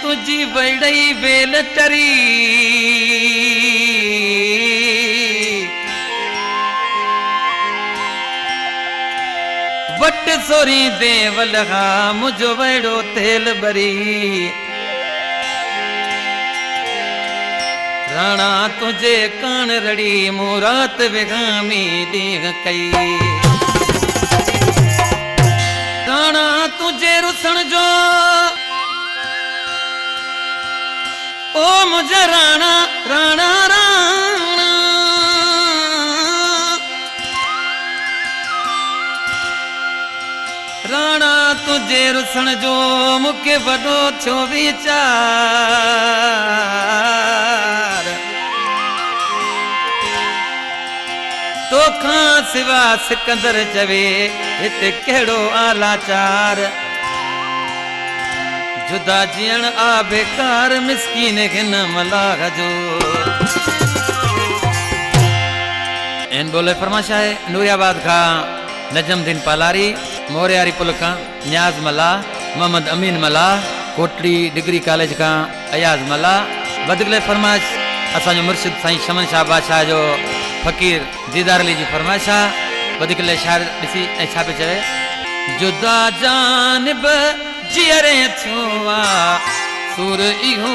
तुझी बड़ई bell टरी what sorry देवल हा मुझो बड़ो तेल बरी राणा तुझे कान रड़ी मुरात बेगामी दीग कई राणा तुझे रुसन जो ओ मुझे राणा राणा राणा राणा तुझे रुसन जो मुखे वडो छो विचार तो खां सिवा सिकंदर चवे हिते कहिड़ो आलाचार जुदा जियण आ बेकार मिसकीन खे न मलाह जो इन बोले फरमाशा है नूरियाबाद का नजमुद्दीन पालारी मोरियारी पुल का न्याज मला मोहम्मद अमीन मला कोटली डिग्री कॉलेज का अयाज मला बदगले फरमाइश असांजो मुर्शिद साईं शमन शाह बादशाह जो फकीर दीदार अली जी फरमाइशा बदगले शायर ॾिसी ऐं छा पे चवे जुदा जानिब जियरे छुआ सुर इहो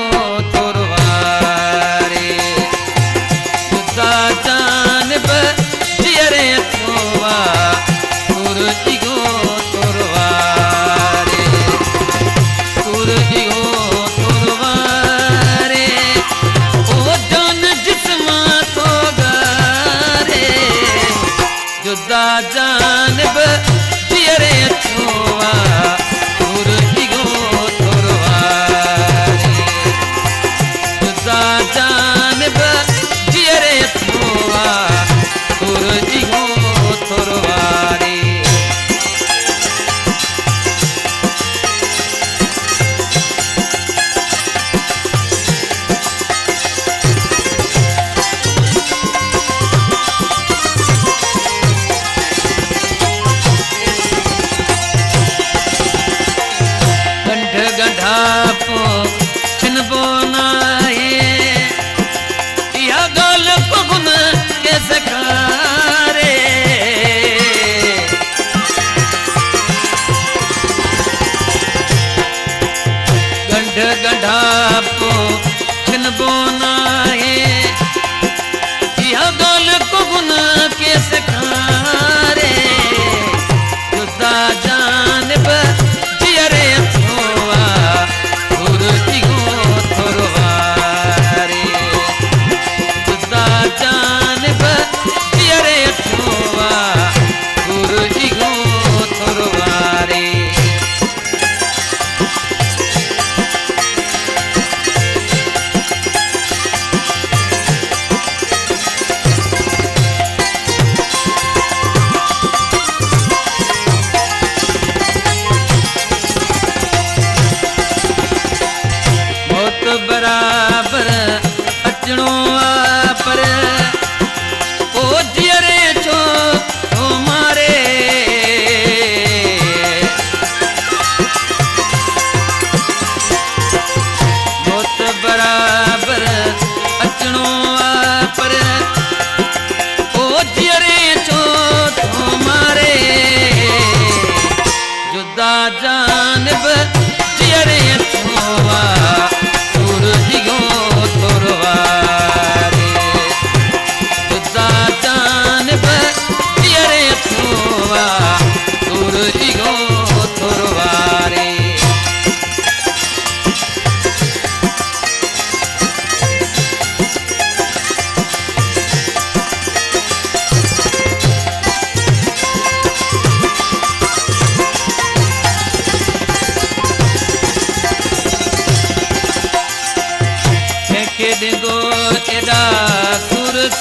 तोरवारे जुदा जानिब जियरे छुआ सुर इहो तोरवारे सुर इहो तोरवारे ओ जान जिस्मा तो गारे जुदा जानिब जियरे छुआ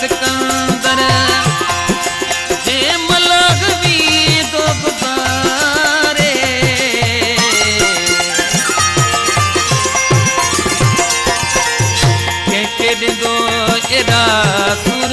सिकंदर जे मलगवी दो गुजारे के दिंदो एदा सुर